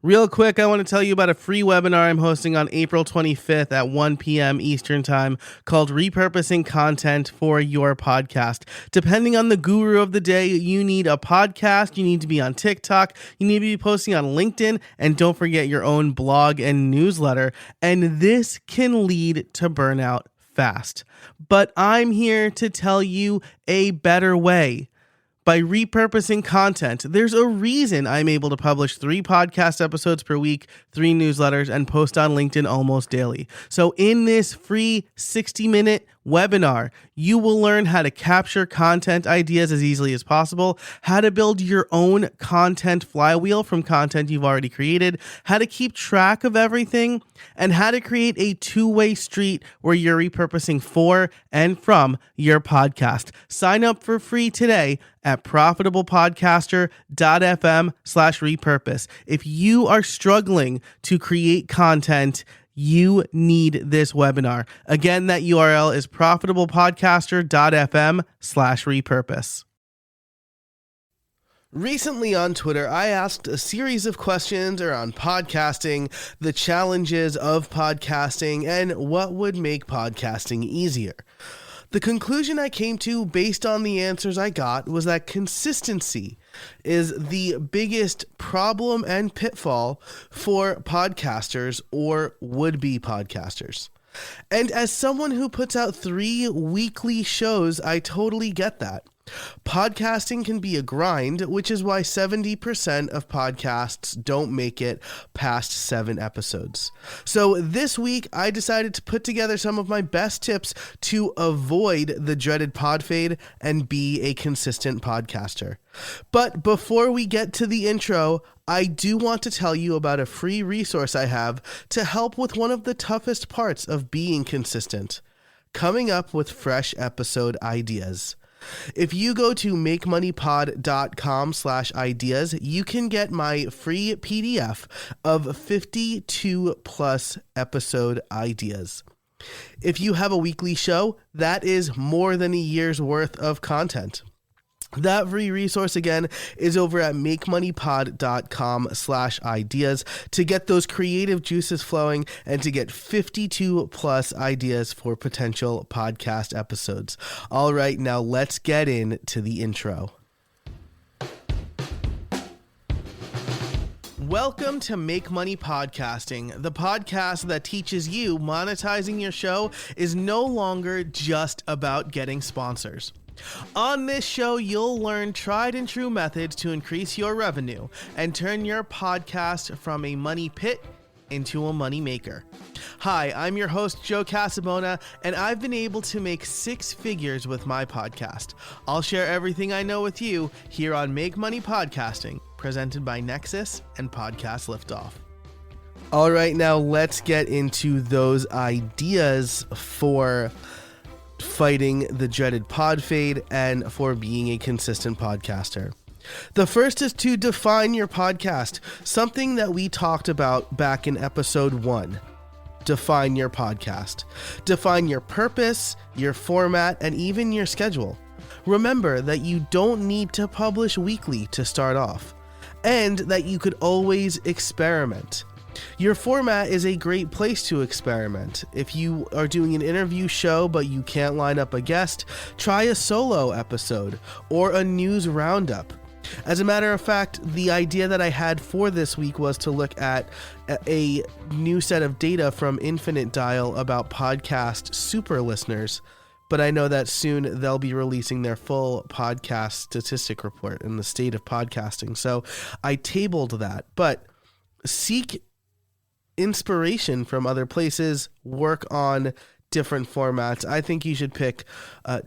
Real quick, I want to tell you about a free webinar I'm hosting on April 25th at 1 p.m. Eastern Time called Repurposing Content for Your Podcast. Depending on the guru of the day, you need a podcast, you need to be on TikTok, you need to be posting on LinkedIn, and don't forget your own blog and newsletter. And this can lead to burnout fast. But I'm here to tell you a better way. By repurposing content, there's a reason I'm able to publish 3 podcast episodes per week, 3 newsletters, and post on LinkedIn almost daily. So in this free 60-minute webinar, you will learn how to capture content ideas as easily as possible, how to build your own content flywheel from content you've already created, how to keep track of everything, and how to create a two-way street where you're repurposing for and from your podcast. Sign up for free today at profitablepodcaster.fm/repurpose. If you are struggling to create content, you need this webinar. Again, that URL is profitablepodcaster.fm/repurpose. Recently on Twitter, I asked a series of questions around podcasting, the challenges of podcasting, and what would make podcasting easier. The conclusion I came to based on the answers I got was that consistency is the biggest problem and pitfall for podcasters or would-be podcasters. And as someone who puts out 3 weekly shows, I totally get that. Podcasting can be a grind, which is why 70% of podcasts don't make it past 7 episodes. So this week, I decided to put together some of my best tips to avoid the dreaded podfade and be a consistent podcaster. But before we get to the intro, I do want to tell you about a free resource I have to help with one of the toughest parts of being consistent: coming up with fresh episode ideas. If you go to makemoneypod.com/ideas, you can get my free PDF of 52 plus episode ideas. If you have a weekly show, that is more than a year's worth of content. That free resource again is over at makemoneypod.com/ideas to get those creative juices flowing and to get 52 plus ideas for potential podcast episodes. All right, now let's get into the intro. Welcome to Make Money Podcasting, the podcast that teaches you monetizing your show is no longer just about getting sponsors. On this show, you'll learn tried and true methods to increase your revenue and turn your podcast from a money pit into a money maker. Hi, I'm your host, Joe Casabona, and I've been able to make 6 figures with my podcast. I'll share everything I know with you here on Make Money Podcasting, presented by Nexus and Podcast Liftoff. All right, now let's get into those ideas for fighting the dreaded pod fade and for being a consistent podcaster. The first is to define your podcast, something that we talked about back in episode 1. Define your podcast. Define your purpose, your format, and even your schedule. Remember that you don't need to publish weekly to start off, and that you could always experiment. Your format is a great place to experiment. If you are doing an interview show but you can't line up a guest, try a solo episode or a news roundup. As a matter of fact, the idea that I had for this week was to look at a new set of data from Infinite Dial about podcast super listeners, but I know that soon they'll be releasing their full podcast statistic report in the state of podcasting. So I tabled that, but seek inspiration from other places, work on different formats. I think you should pick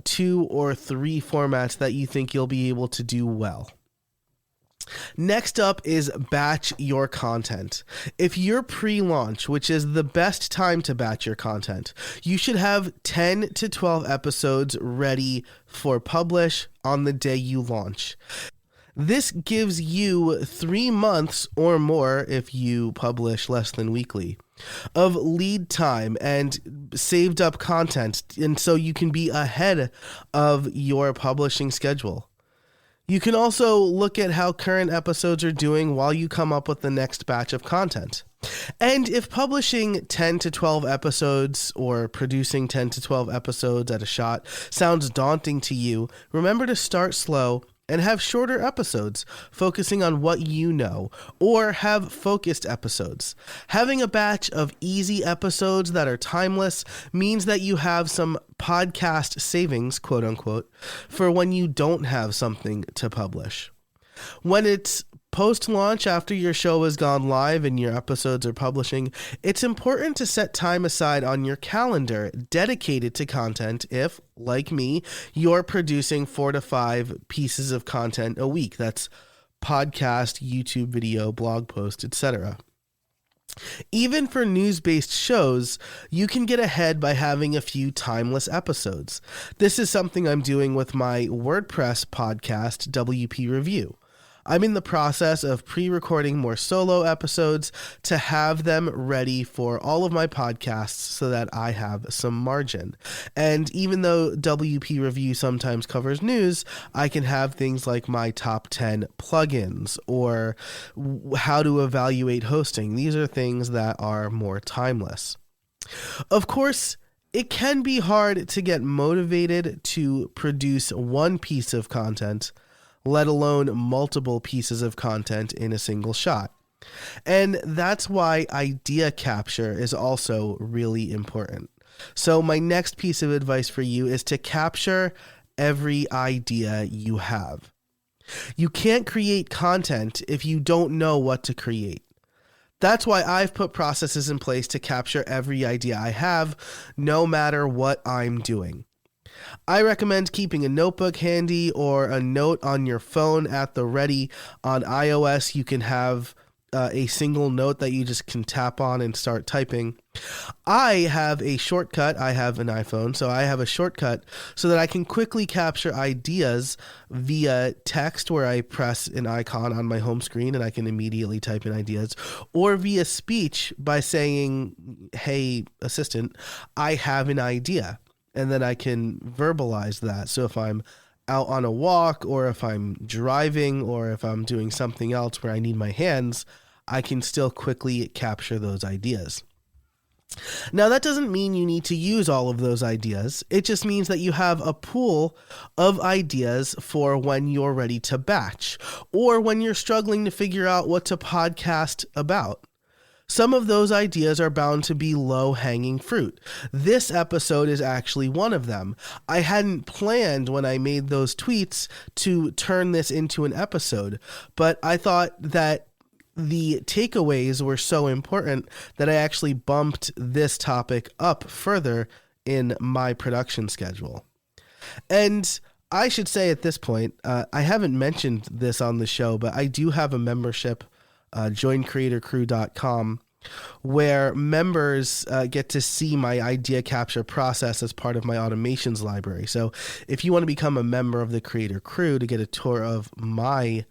2 or 3 formats that you think you'll be able to do well. Next up is batch your content. If you're pre-launch, which is the best time to batch your content, you should have 10 to 12 episodes ready for publish on the day you launch. This gives you 3 months or more, if you publish less than weekly, of lead time and saved up content, and so you can be ahead of your publishing schedule. You can also look at how current episodes are doing while you come up with the next batch of content. And if publishing 10 to 12 episodes or producing 10 to 12 episodes at a shot sounds daunting to you, remember to start slow and have shorter episodes focusing on what you know, or have focused episodes. Having a batch of easy episodes that are timeless means that you have some podcast savings, quote unquote, for when you don't have something to publish. When it's post-launch, after your show has gone live and your episodes are publishing, it's important to set time aside on your calendar dedicated to content if, like me, you're producing 4 to 5 pieces of content a week. That's podcast, YouTube video, blog post, etc. Even for news-based shows, you can get ahead by having a few timeless episodes. This is something I'm doing with my WordPress podcast, WP Review. I'm in the process of pre-recording more solo episodes to have them ready for all of my podcasts so that I have some margin. And even though WP Review sometimes covers news, I can have things like my top 10 plugins or how to evaluate hosting. These are things that are more timeless. Of course, it can be hard to get motivated to produce one piece of content, let alone multiple pieces of content in a single shot. And that's why idea capture is also really important. So my next piece of advice for you is to capture every idea you have. You can't create content if you don't know what to create. That's why I've put processes in place to capture every idea I have, no matter what I'm doing. I recommend keeping a notebook handy or a note on your phone at the ready. On iOS, you can have a single note that you just can tap on and start typing. I have a shortcut. I have an iPhone, so I have a shortcut so that I can quickly capture ideas via text where I press an icon on my home screen and I can immediately type in ideas, or via speech by saying, "Hey, assistant, I have an idea." And then I can verbalize that. So if I'm out on a walk or if I'm driving or if I'm doing something else where I need my hands, I can still quickly capture those ideas. Now, that doesn't mean you need to use all of those ideas. It just means that you have a pool of ideas for when you're ready to batch or when you're struggling to figure out what to podcast about. Some of those ideas are bound to be low-hanging fruit. This episode is actually one of them. I hadn't planned when I made those tweets to turn this into an episode, but I thought that the takeaways were so important that I actually bumped this topic up further in my production schedule. And I should say at this point, I haven't mentioned this on the show, but I do have a membership, joincreatorcrew.com, where members get to see my idea capture process as part of my automations library. So if you want to become a member of the Creator Crew to get a tour of my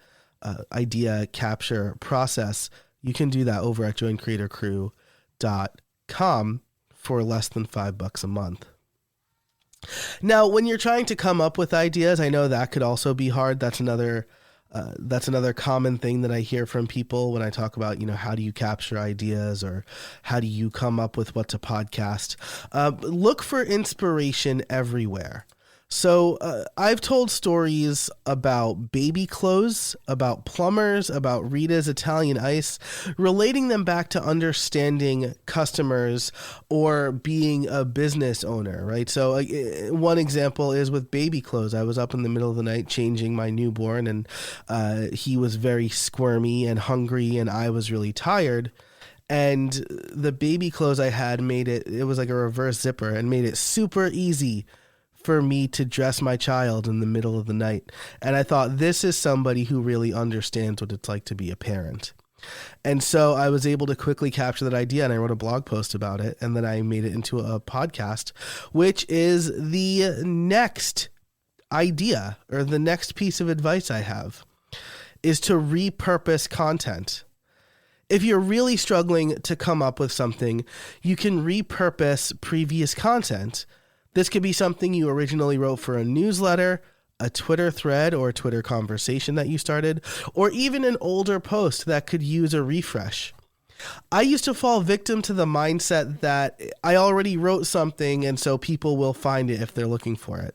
idea capture process, you can do that over at joincreatorcrew.com for less than $5 a month. Now, when you're trying to come up with ideas, I know that could also be hard. That's another common thing that I hear from people when I talk about, how do you capture ideas or how do you come up with what to podcast? Look for inspiration everywhere. So I've told stories about baby clothes, about plumbers, about Rita's Italian Ice, relating them back to understanding customers or being a business owner, right? So one example is with baby clothes. I was up in the middle of the night changing my newborn, and he was very squirmy and hungry, and I was really tired. And the baby clothes I had it was like a reverse zipper and made it super easy for me to dress my child in the middle of the night. And I thought, this is somebody who really understands what it's like to be a parent. And so I was able to quickly capture that idea, and I wrote a blog post about it, and then I made it into a podcast, which is the next idea or the next piece of advice I have, is to repurpose content. If you're really struggling to come up with something, you can repurpose previous content. This could be something you originally wrote for a newsletter, a Twitter thread or Twitter conversation that you started, or even an older post that could use a refresh. I used to fall victim to the mindset that I already wrote something and so people will find it if they're looking for it.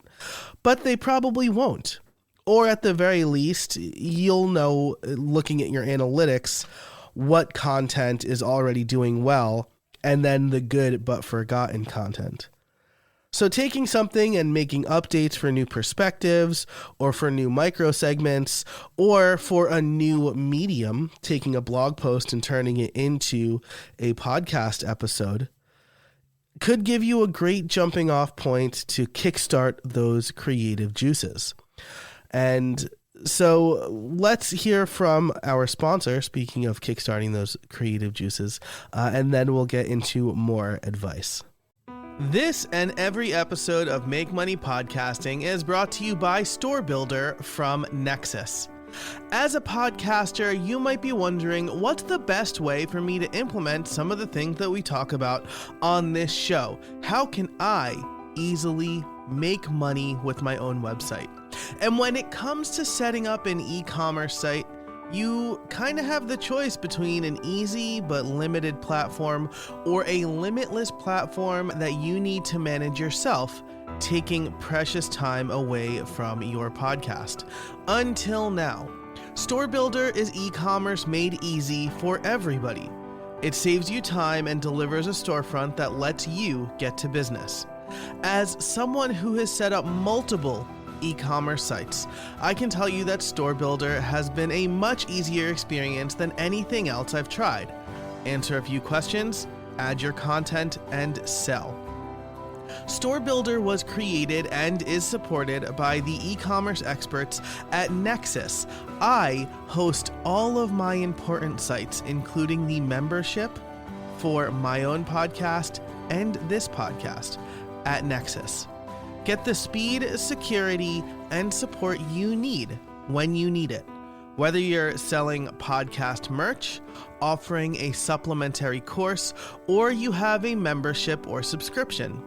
But they probably won't. Or at the very least, you'll know, looking at your analytics, what content is already doing well, and then the good but forgotten content. So taking something and making updates for new perspectives, or for new micro segments, or for a new medium, taking a blog post and turning it into a podcast episode, could give you a great jumping off point to kickstart those creative juices. And so let's hear from our sponsor, speaking of kickstarting those creative juices, and then we'll get into more advice. This and every episode of Make Money Podcasting is brought to you by Store Builder from Nexus. As a podcaster, you might be wondering, what's the best way for me to implement some of the things that we talk about on this show? How can I easily make money with my own website? And when it comes to setting up an e-commerce site, you kind of have the choice between an easy but limited platform or a limitless platform that you need to manage yourself, taking precious time away from your podcast. Until now, Store Builder is e-commerce made easy for everybody. It saves you time and delivers a storefront that lets you get to business. As someone who has set up multiple e-commerce sites, I can tell you that Store Builder has been a much easier experience than anything else I've tried. Answer a few questions, add your content, and sell. Store Builder was created and is supported by the e-commerce experts at Nexus. I host all of my important sites, including the membership for my own podcast and this podcast at Nexus. Get the speed, security, and support you need when you need it. Whether you're selling podcast merch, offering a supplementary course, or you have a membership or subscription.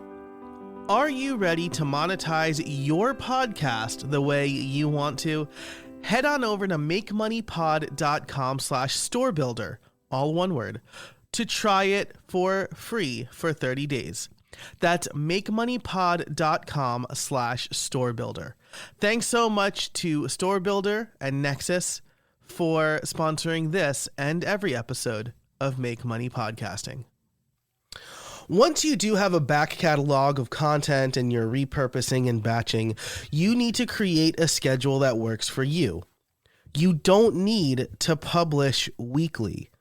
Are you ready to monetize your podcast the way you want to? Head on over to makemoneypod.com/storebuilder, all one word, to try it for free for 30 days. That's makemoneypod.com/storebuilder. Thanks so much to Store Builder and Nexus for sponsoring this and every episode of Make Money Podcasting. Once you do have a back catalog of content and you're repurposing and batching, you need to create a schedule that works for you. You don't need to publish weekly.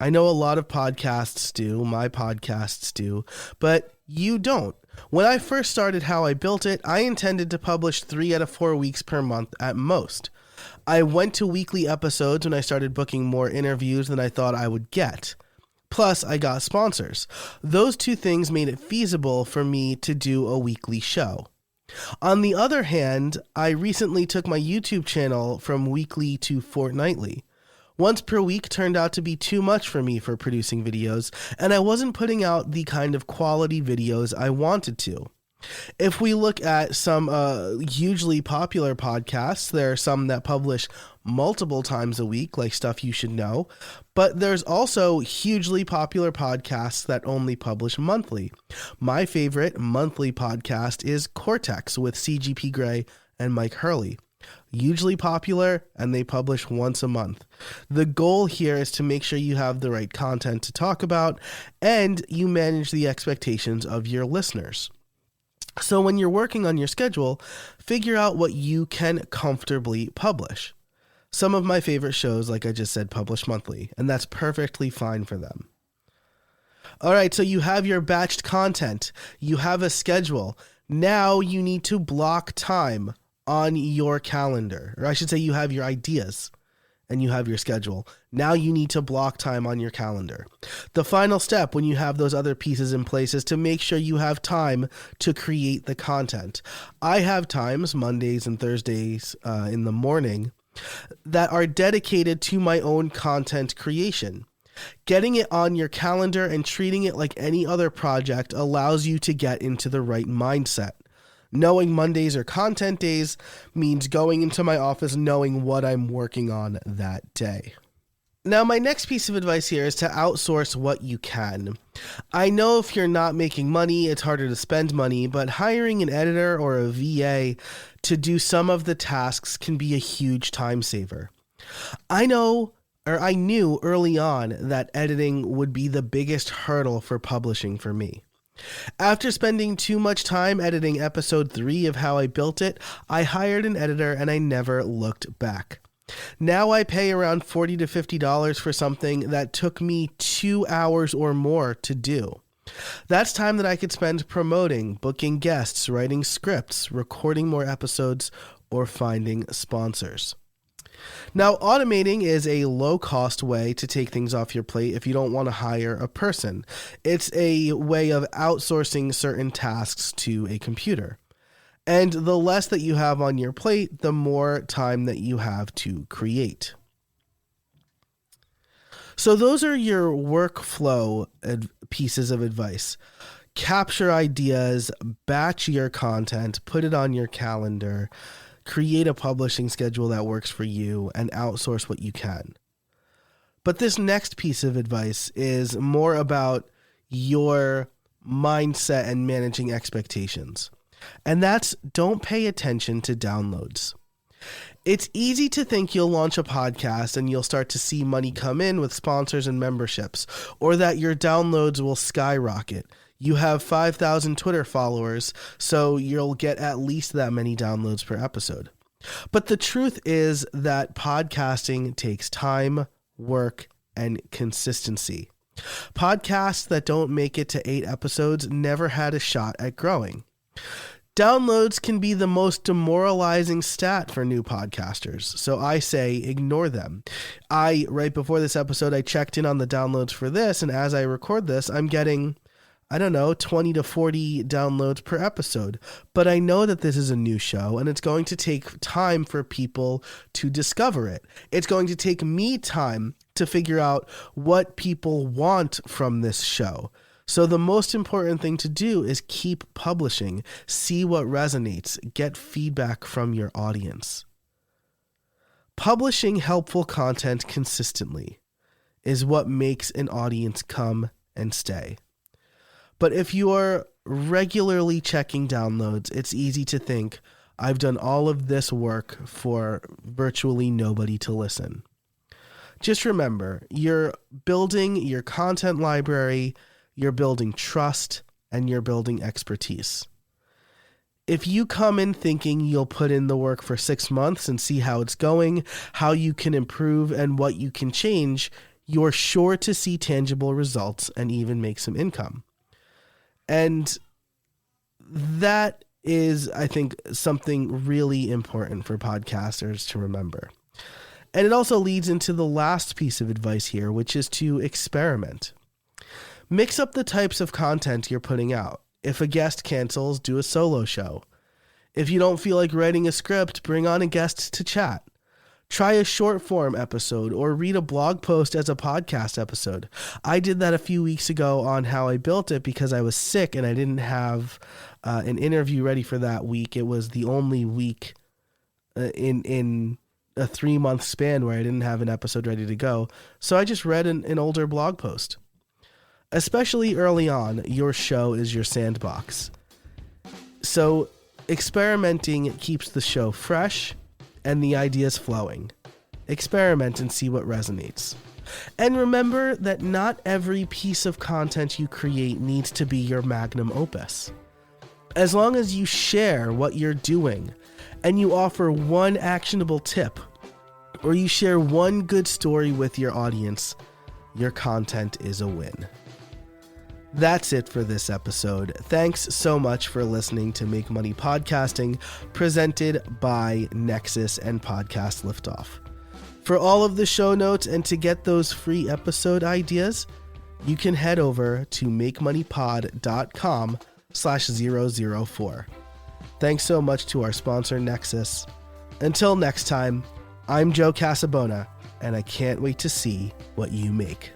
I know a lot of podcasts do, my podcasts do, but you don't. When I first started How I Built It, I intended to publish 3 out of 4 weeks per month at most. I went to weekly episodes when I started booking more interviews than I thought I would get. Plus, I got sponsors. Those two things made it feasible for me to do a weekly show. On the other hand, I recently took my YouTube channel from weekly to fortnightly. Once per week turned out to be too much for me for producing videos, and I wasn't putting out the kind of quality videos I wanted to. If we look at some hugely popular podcasts, there are some that publish multiple times a week, like Stuff You Should Know, but there's also hugely popular podcasts that only publish monthly. My favorite monthly podcast is Cortex with CGP Grey and Mike Hurley. Hugely popular, and they publish once a month. The goal here is to make sure you have the right content to talk about, and you manage the expectations of your listeners. So when you're working on your schedule, figure out what you can comfortably publish. Some of my favorite shows, like I just said, publish monthly, and that's perfectly fine for them. All right, so you have your batched content. You have a schedule. Now you need to block time on your calendar, or I should say you have your ideas and you have your schedule. Now you need to block time on your calendar. The final step when you have those other pieces in place is to make sure you have time to create the content. I have times, Mondays and Thursdays in the morning, that are dedicated to my own content creation. Getting it on your calendar and treating it like any other project allows you to get into the right mindset. Knowing Mondays are content days means going into my office knowing what I'm working on that day. Now, my next piece of advice here is to outsource what you can. I know if you're not making money, it's harder to spend money, but hiring an editor or a VA to do some of the tasks can be a huge time saver. I knew early on that editing would be the biggest hurdle for publishing for me. After spending too much time editing episode 3 of How I Built It, I hired an editor and I never looked back. Now I pay around $40 to $50 for something that took me 2 hours or more to do. That's time that I could spend promoting, booking guests, writing scripts, recording more episodes, or finding sponsors. Now, automating is a low-cost way to take things off your plate if you don't want to hire a person. It's a way of outsourcing certain tasks to a computer. And the less that you have on your plate, the more time that you have to create. So those are your workflow pieces of advice. Capture ideas, batch your content, put it on your calendar, create a publishing schedule that works for you, and outsource what you can. But this next piece of advice is more about your mindset and managing expectations. And that's don't pay attention to downloads. It's easy to think you'll launch a podcast and you'll start to see money come in with sponsors and memberships, or that your downloads will skyrocket. You have 5,000 Twitter followers, so you'll get at least that many downloads per episode. But the truth is that podcasting takes time, work, and consistency. Podcasts that don't make it to 8 episodes never had a shot at growing. Downloads can be the most demoralizing stat for new podcasters, so I say ignore them. Right before this episode, I checked in on the downloads for this, and as I record this, I'm getting, 20 to 40 downloads per episode. But I know that this is a new show, and it's going to take time for people to discover it. It's going to take me time to figure out what people want from this show. So the most important thing to do is keep publishing, see what resonates, get feedback from your audience. Publishing helpful content consistently is what makes an audience come and stay. But if you are regularly checking downloads, it's easy to think, I've done all of this work for virtually nobody to listen. Just remember, you're building your content library, you're building trust, and you're building expertise. If you come in thinking you'll put in the work for 6 months and see how it's going, how you can improve, and what you can change, you're sure to see tangible results and even make some income. And that is, I think, something really important for podcasters to remember. And it also leads into the last piece of advice here, which is to experiment. Mix up the types of content you're putting out. If a guest cancels, do a solo show. If you don't feel like writing a script, bring on a guest to chat. Try a short form episode or read a blog post as a podcast episode. I did that a few weeks ago on How I Built It because I was sick and I didn't have an interview ready for that week. It was the only week in a 3-month span where I didn't have an episode ready to go. So I just read an older blog post. Especially early on, your show is your sandbox. So experimenting keeps the show fresh and the ideas flowing. Experiment and see what resonates. And remember that not every piece of content you create needs to be your magnum opus. As long as you share what you're doing and you offer one actionable tip or you share one good story with your audience, your content is a win. That's it for this episode. Thanks so much for listening to Make Money Podcasting, presented by Nexus and Podcast Liftoff. For all of the show notes and to get those free episode ideas, you can head over to makemoneypod.com/004. Thanks so much to our sponsor, Nexus. Until next time, I'm Joe Casabona, and I can't wait to see what you make.